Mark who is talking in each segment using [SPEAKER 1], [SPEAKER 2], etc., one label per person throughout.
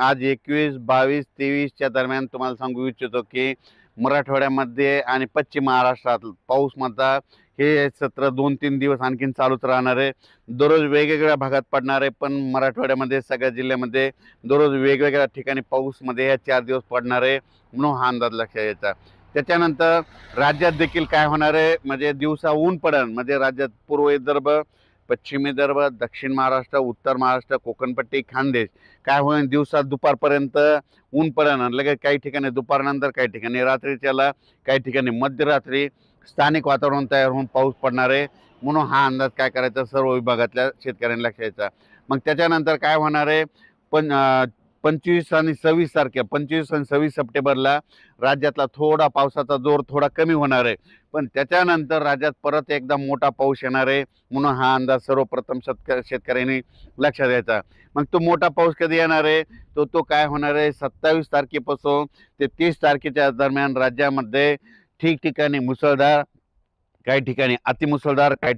[SPEAKER 1] आज 21, 22, 23च्या दरम्यान तुम्हाला सांगू इच्छितो की मराठवाड्यामध्ये आणि पश्चिम महाराष्ट्रात पाऊस मात्र हे सत्र 2-3 दिवस आणखीन चालूच राहणार आहे. दररोज वेगवेगळ्या भागात पडणार आहे, पण मराठवाड्यामध्ये सगळ्या जिल्ह्यामध्ये दररोज वेगवेगळ्या ठिकाणी पाऊसमध्ये या 4 दिवस पडणार आहे, म्हणून हा अंदाज लक्षात घ्यायचा. त्याच्यानंतर राज्यात देखील काय होणार आहे, म्हणजे दिवसा ऊन पडेल, म्हणजे राज्यात पूर्व विदर्भ, पश्चिम विदर्भ, दक्षिण महाराष्ट्र, उत्तर महाराष्ट्र, कोकणपट्टी, खानदेश काय होईल, दिवसात दुपारपर्यंत ऊन पडेल, लगेच काही ठिकाणी दुपारनंतर, काही ठिकाणी रात्रीच्याला, काही ठिकाणी मध्यरात्री स्थानिक वातावरण तयार होऊन पाऊस पडणार आहे. म्हणून हा अंदाज काय करायचा सर्व विभागातल्या शेतकऱ्यांनी लक्षात घ्यायचा. मग त्याच्यानंतर काय होणार आहे, पण 25 आणि 26 तारखे 25 आणि 26 सप्टेंबरला राज्यातला थोडा पावसाचा जोर थोडा कमी होणार आहे, पण त्याच्यानंतर राज्यात परत एकदा मोठा पाऊस येणार आहे. म्हणून हा अंदाज सर्वप्रथम शेतकऱ्यांनी लक्षात घ्यायचा. मग तो मोठा पाऊस कधी येणार आहे, तो काय होणार आहे, 27 तारखेपासून ते 30 तारखेच्या दरम्यान राज्यामध्ये ठिकठिकाणी मुसळधार, काही ठिकाणी अतिमुसळधार, काही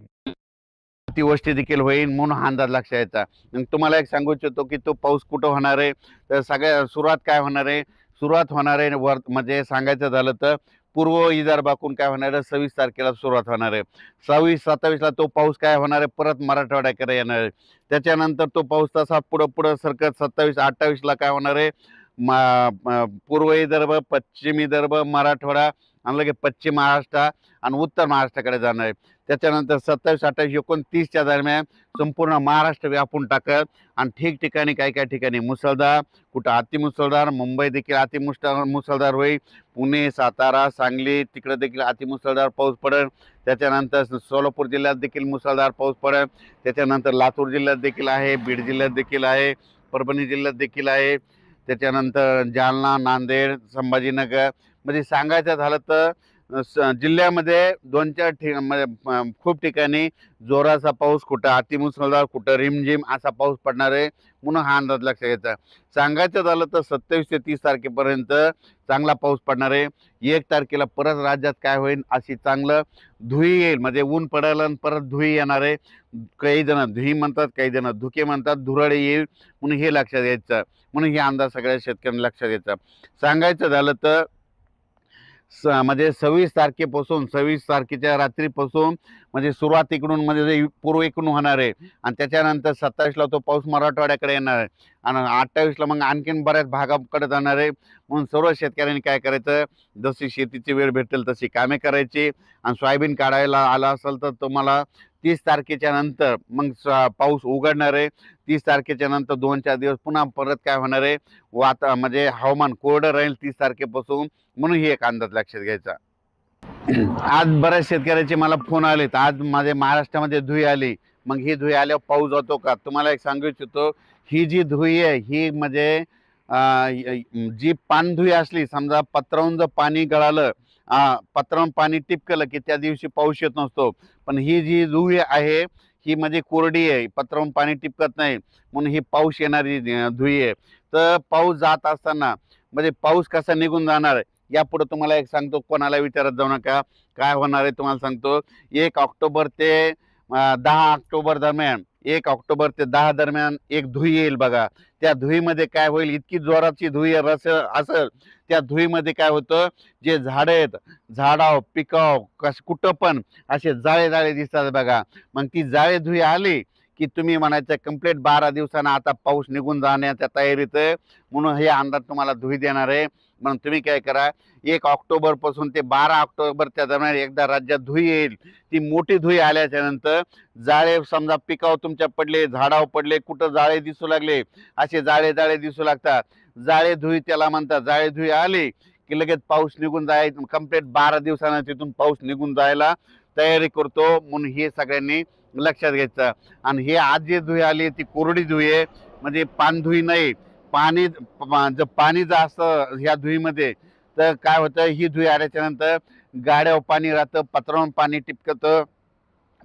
[SPEAKER 1] अतिवृष्टी देखील होईल. म्हणून हा अंदाज लक्षात घ्यायचा. मग तुम्हाला एक सांगू इच्छितो की तो पाऊस कुठं होणार आहे, तर सुरुवात काय होणार आहे, सुरुवात होणार आहे म्हणजे सांगायचं झालं तर पूर्व विदर्भातून काय होणार आहे, 26 तारखेला सुरुवात होणार आहे. 26-27ला तो पाऊस काय होणार आहे, परत मराठवाड्याकडे येणार आहे. त्याच्यानंतर तो पाऊस तसा पुढं सरकत 27-28ला काय होणार आहे, पूर्व विदर्भ, पश्चिम विदर्भ, मराठवाडा आणि लगेच पश्चिम महाराष्ट्र आणि उत्तर महाराष्ट्राकडे जाणार आहे. त्याच्यानंतर 27, 28, 29च्या दरम्यान संपूर्ण महाराष्ट्र व्यापून टाकत आणि ठिकठिकाणी काही ठिकाणी मुसळधार, कुठं अतिमुसळधार, मुंबई देखील मुसळधार होईल, पुणे, सातारा, सांगली तिकडे देखील अतिमुसळधार पाऊस पडेल. त्याच्यानंतर सोलापूर जिल्ह्यात देखील मुसळधार पाऊस पडेल. त्याच्यानंतर लातूर जिल्ह्यात देखील आहे, बीड जिल्ह्यात देखील आहे, परभणी जिल्ह्यात देखील आहे. त्याच्यानंतर जालना, नांदेड, संभाजीनगर, म्हणजे सांगायचं झालं तर जिल्ह्यामध्ये 2-4 खूप ठिकाणी जोराचा पाऊस, कुठं अतिमुसळधार, कुठं रिमझिम असा पाऊस पडणार आहे. म्हणून हा अंदाज लक्षात घ्यायचा. सांगायचं झालं तर 27 ते 30 तारखेपर्यंत चांगला पाऊस पडणार आहे. 1 तारखेला परत राज्यात काय होईल, अशी चांगलं धुई येईल, म्हणजे ऊन पडायला आणि परत धुई येणार आहे. काही जण धुई म्हणतात, काही जण धुके म्हणतात, धुराळे येईल. म्हणून हे लक्षात घ्यायचं. म्हणून हे अंदाज सगळ्या शेतकऱ्यांनी लक्षात घ्यायचा. सांगायचं झालं तर म्हणजे 26 तारखेपासून 26 तारखेच्या रात्रीपासून म्हणजे सुरुवात इकडून म्हणजे पूर्व इकडून होणार आहे आणि त्याच्यानंतर 27ला तो पाऊस मराठवाड्याकडे येणार आहे आणि 28ला मग आणखीन बऱ्याच भागाकडे जाणार आहे. म्हणून सर्व शेतकऱ्यांनी काय करायचं, जशी शेतीची वेळ भेटेल तशी कामे करायची आणि सोयाबीन काढायला आला असेल तर तुम्हाला 30 तारखेच्या नंतर मग पाऊस उघडणार आहे. 30 तारखेच्या नंतर 2-4 दिवस पुन्हा परत काय होणार आहे, म्हणजे हवामान कोरडं राहील 30 तारखेपासून. म्हणून ही एक अंदाज लक्षात घ्यायचा. आज बऱ्याच शेतकऱ्याचे मला फोन आलेत, आज माझ्या महाराष्ट्रामध्ये धुई आली, मग ही धुई आल्यावर पाऊस जातो का. तुम्हाला एक सांगू इच्छितो, ही जी धुई आहे ही म्हणजे जी पानधुई असली, समजा पत्रावून जर पाणी गळालं, पत्रावून पाणी टिपकलं की त्या दिवशी पाऊस येत नसतो. पण ही जी धुई आहे ही म्हणजे कोरडी आहे, पत्रावून पाणी टिपकत नाही, म्हणून ही पाऊस येणारी धुई आहे. तर पाऊस जात असताना म्हणजे पाऊस कसा निघून जाणार यापुढे तुम्हाला एक सांगतो, कोणाला विचारत जाऊ नका. काय होणार आहे तुम्हाला सांगतो. 1 ऑक्टोबर ते 10 ऑक्टोबर दरम्यान, 1 ऑक्टोबर ते 10 दरम्यान एक धुई येईल बघा. त्या धुईमध्ये काय होईल, इतकी जोराची धुई असेल, त्या धुईमध्ये काय होतं, जे झाडं आहेत, झाडाव पिकाव कुठं पण असे जाळे जाळे दिसतात बघा. मग ती जाळे धुई आली की तुम्ही म्हणायचं कंप्लीट 12 दिवसांना आता पाऊस निघून जाण्याच्या तयारीत आहे. म्हणून हे अंदाज तुम्हाला धुई देणार आहे. म्हणून तुम्ही काय करा, 1 ऑक्टोबर पासून ते 12 ऑक्टोबरच्या दरम्यान एकदा राज्यात धुई येईल. ती मोठी धुई आल्याच्या नंतर जाळे समजा पिकावर तुमच्या पडले, झाडावर पडले, कुठं जाळे दिसू लागले, असे जाळे जाळे दिसू लागतात, जाळे धुई त्याला म्हणतात. जाळे धुई आली की लगेच पाऊस निघून जायचं, कंप्लीट 12 दिवसांना तिथून पाऊस निघून जायला तयारी करतो. म्हणून हे सगळ्यांनी लक्षात घ्यायचं. आणि हे आज जी धुई आली ती कोरडी धुई आहे, म्हणजे पानधुई नाही. पाणी जर असतं ह्या धुईमध्ये तर काय होतं, ही धुई आल्याच्या नंतर गाड्यावर पाणी राहतं, पत्रावून पाणी टिपकतं,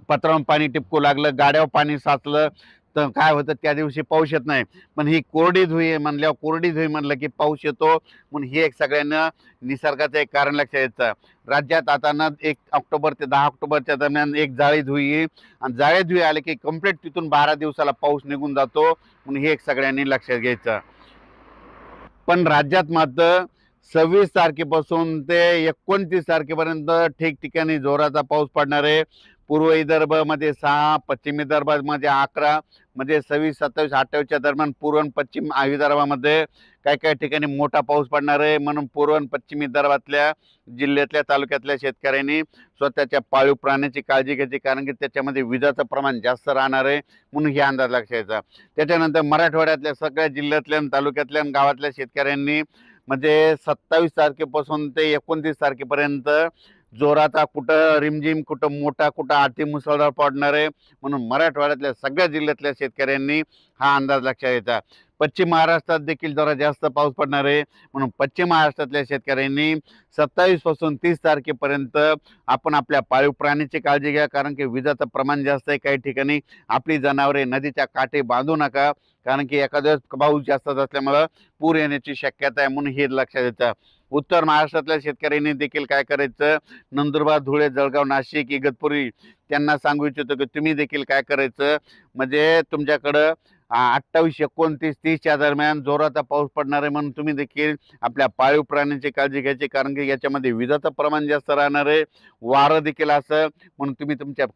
[SPEAKER 1] पत्रावून पाणी टिपकू लागलं, गाड्यावर पाणी साचलं तर काय होतं, त्या दिवशी पाऊस येत नाही. पण ही कोरडी धुई म्हणल्यावर, कोरडी धुई म्हणलं की पाऊस येतो. म्हणून हे एक सगळ्यांना निसर्गाचं एक कारण लक्षात यायचं. राज्यात आता ना 1 ऑक्टोबर ते 10 ऑक्टोबरच्या दरम्यान एक जाळी धुई येईल आणि जाळी धुई आले की कंप्लीट तिथून 12 दिवसाला पाऊस निघून जातो. म्हणून हे एक सगळ्यांनी लक्षात घ्यायचं. पण राज्यात मात्र 26 तारखेपासून ते 29 तारखेपर्यंत ठिकठिकाणी जोराचा पाऊस पडणार आहे. पूर्व विदर्भामध्ये 6, पश्चिम विदर्भामध्ये 11, म्हणजे 26, 27, 28च्या दरम्यान पूर्व आणि पश्चिम विदर्भामध्ये काही काही ठिकाणी मोठा पाऊस पडणार आहे. म्हणून पूर्व आणि पश्चिम विदर्भातल्या जिल्ह्यातल्या तालुक्यातल्या शेतकऱ्यांनी स्वतःच्या पाळीव प्राण्याची काळजी घ्यायची, कारण की त्याच्यामध्ये विजाचं प्रमाण जास्त राहणार आहे, म्हणून हे अंदाज लक्षात घ्यायचा. त्याच्यानंतर मराठवाड्यातल्या सगळ्या जिल्ह्यातल्या तालुक्यातल्या गावातल्या शेतकऱ्यांनी म्हणजे 27 तारखेपासून ते 29 तारखेपर्यंत जोराचा, कुठं रिमझिम, कुठं मोठा, कुठं अति मुसळधार पडणार आहे. म्हणून मराठवाड्यातल्या सगळ्या जिल्ह्यातल्या शेतकऱ्यांनी हा अंदाज लक्षात घ्यायचा. पश्चिम महाराष्ट्रात देखील जरा जास्त पाऊस पडणार आहे, म्हणून पश्चिम महाराष्ट्रातल्या शेतकऱ्यांनी 27 पासून 30 तारखेपर्यंत आपण आपल्या पाळीव प्राण्याची काळजी घ्या, कारण की विजाचं प्रमाण जास्त आहे. काही ठिकाणी आपली जनावरे नदीच्या काठी बांधू नका, कारण की एखाद्या पाऊस जास्त असल्यामुळं पूर येण्याची शक्यता आहे, म्हणून हे लक्षात घ्यायचं. उत्तर महाराष्ट्रातल्या शेतकऱ्यांनी देखील काय करायचं, नंदुरबार, धुळे, जळगाव, नाशिक, इगतपुरी त्यांना सांगू इच्छितो की तुम्ही देखील काय करायचं, म्हणजे तुमच्याकडं 28, 29, 30च्या दरम्यान जोराचा पाऊस पडणार आहे, म्हणून तुम्ही देखील आपल्या पाळीव प्राण्यांची काळजी घ्यायची, कारण की याच्यामध्ये विजाचं प्रमाण जास्त राहणार आहे, वारं देखील असं, म्हणून तुम्ही तुमच्या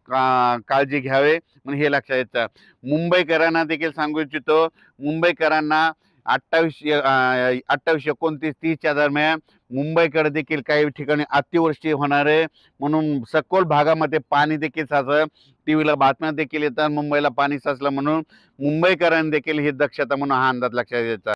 [SPEAKER 1] काळजी घ्यावे, म्हणून हे लक्षात घ्यायचं. मुंबईकरांना देखील सांगू इच्छितो, मुंबईकरांना 28, 29, 30च्या दरम्यान मुंबईकडे देखील काही ठिकाणी अतिवृष्टी होणार आहे, म्हणून सखोल भागामध्ये पाणी देखील साचलं. टीव्हीला बातम्या देखील येतात मुंबईला पाणी साचलं, म्हणून मुंबईकरांनी देखील ही दक्षता म्हणून हा अंदाज लक्षात घ्यायचा.